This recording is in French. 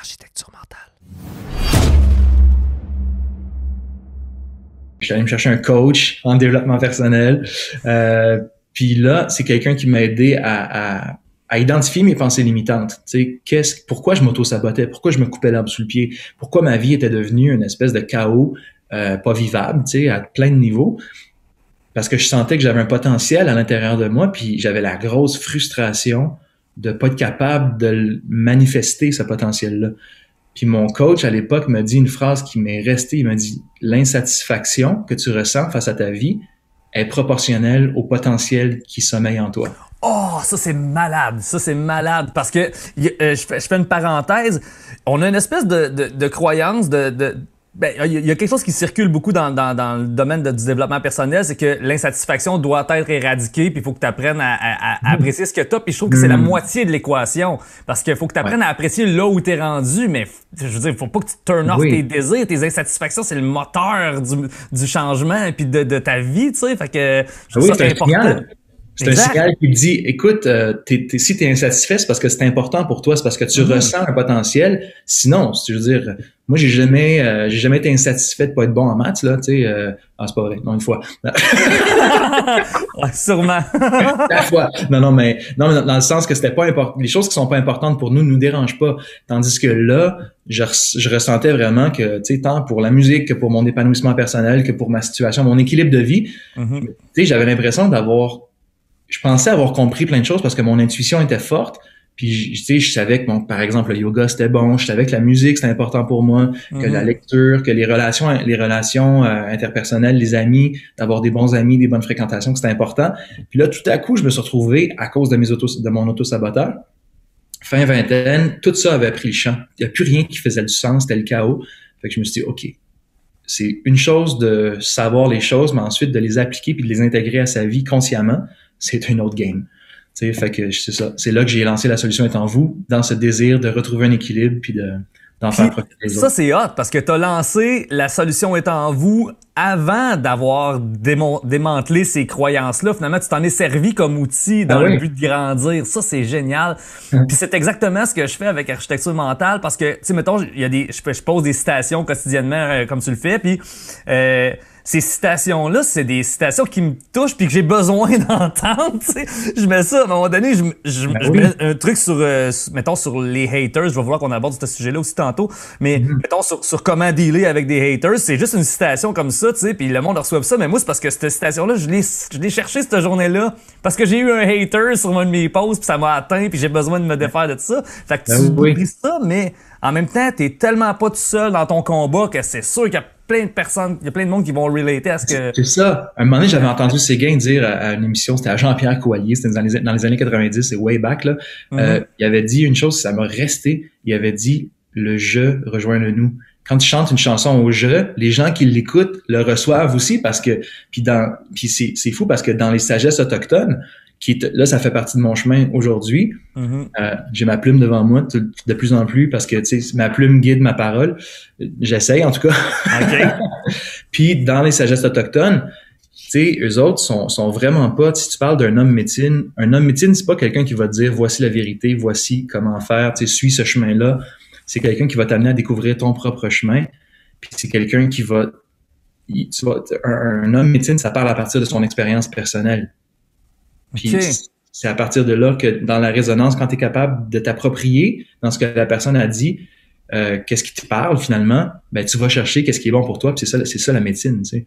Architecture mentale. Je suis allé me chercher un coach en développement personnel. Puis là, c'est quelqu'un qui m'a aidé à identifier mes pensées limitantes. Tu sais, pourquoi je m'auto-sabotais? Pourquoi je me coupais l'herbe sous le pied? Pourquoi ma vie était devenue une espèce de chaos pas vivable, tu sais, à plein de niveaux? Parce que je sentais que j'avais un potentiel à l'intérieur de moi, puis j'avais la grosse frustration de pas être capable de manifester ce potentiel-là. Puis mon coach, à l'époque, m'a dit une phrase qui m'est restée. Il m'a dit « L'insatisfaction que tu ressens face à ta vie est proportionnelle au potentiel qui sommeille en toi. » Oh, ça c'est malade, parce que je fais une parenthèse, on a une espèce de croyance il y a quelque chose qui circule beaucoup dans le domaine du développement personnel, c'est que l'insatisfaction doit être éradiquée, puis il faut que tu apprennes à apprécier ce que tu as, puis je trouve que c'est la moitié de l'équation, parce qu'il faut que tu apprennes à apprécier là où tu es rendu, mais je veux dire, il faut pas que tu turn off tes désirs, tes insatisfactions, c'est le moteur du changement, puis de ta vie, tu sais, fait que je trouve ça c'est important. C'est un signal qui me dit, écoute, si t'es insatisfait, c'est parce que c'est important pour toi, c'est parce que tu ressens un potentiel. Sinon, je veux dire, moi, j'ai jamais été insatisfait de pas être bon en maths, là, tu sais. C'est pas vrai, non, une fois. Ouais, sûrement. La fois. Non, mais dans le sens que c'était pas important. Les choses qui sont pas importantes pour nous dérangent pas. Tandis que là, je ressentais vraiment que, tu sais, tant pour la musique que pour mon épanouissement personnel, que pour ma situation, mon équilibre de vie, tu sais, j'avais l'impression je pensais avoir compris plein de choses parce que mon intuition était forte. Puis, tu sais, je savais que, par exemple, le yoga, c'était bon. Je savais que la musique, c'était important pour moi, que la lecture, que les relations interpersonnelles, les amis, d'avoir des bons amis, des bonnes fréquentations, que c'était important. Puis là, tout à coup, je me suis retrouvé, à cause de mon auto-saboteur, fin vingtaine, tout ça avait pris le champ. Il n'y a plus rien qui faisait du sens, c'était le chaos. Fait que je me suis dit, OK, c'est une chose de savoir les choses, mais ensuite de les appliquer puis de les intégrer à sa vie consciemment. C'est une autre game. Tu sais, fait que c'est ça. C'est là que j'ai lancé La Solution est en vous, dans ce désir de retrouver un équilibre puis d'en faire profiter les autres. Ça, c'est hot, parce que t'as lancé La Solution est en vous avant d'avoir démantelé ces croyances-là. Finalement, tu t'en es servi comme outil dans le but de grandir. Ça, c'est génial. Puis c'est exactement ce que je fais avec Architecture mentale, parce que, tu sais, mettons, je pose des citations quotidiennement comme tu le fais, puis ces citations-là, c'est des citations qui me touchent puis que j'ai besoin d'entendre, tu sais. Je mets ça, à un moment donné, je mets un truc mettons, sur les haters. Je vais vouloir qu'on aborde ce sujet-là aussi tantôt. Mais, mettons, sur comment dealer avec des haters. C'est juste une citation comme ça, tu sais, puis le monde reçoit ça. Mais moi, c'est parce que cette citation-là, je l'ai cherchée cette journée-là. Parce que j'ai eu un hater sur un de mes posts puis ça m'a atteint puis j'ai besoin de me défaire de ça. Fait que tu oublies ça, mais en même temps, t'es tellement pas tout seul dans ton combat que c'est sûr qu'il y a plein de personnes, il y a plein de monde qui vont relater à ce que... C'est ça. À un moment donné, j'avais entendu Séguin dire à une émission, c'était à Jean-Pierre Coallier, c'était dans les années 90, c'est way back, là. Il avait dit une chose, ça m'a resté. Il avait dit, le je rejoint le nous. Quand tu chantes une chanson au je, les gens qui l'écoutent le reçoivent aussi parce que, puis c'est fou parce que dans les sagesses autochtones, là, ça fait partie de mon chemin aujourd'hui. J'ai ma plume devant moi de plus en plus parce que, tu sais, ma plume guide ma parole. J'essaye, en tout cas. Okay. Puis, dans les sagesses autochtones, tu sais, eux autres sont vraiment pas, si tu parles d'un homme médecine, c'est pas quelqu'un qui va te dire, voici la vérité, voici comment faire, tu sais, suis ce chemin-là. C'est quelqu'un qui va t'amener à découvrir ton propre chemin. Puis, c'est quelqu'un qui un homme médecine, ça parle à partir de son expérience personnelle. Puis c'est à partir de là que dans la résonance, quand tu es capable de t'approprier dans ce que la personne a dit, qu'est-ce qui te parle finalement, ben tu vas chercher qu'est-ce qui est bon pour toi, puis c'est ça la médecine, tu sais.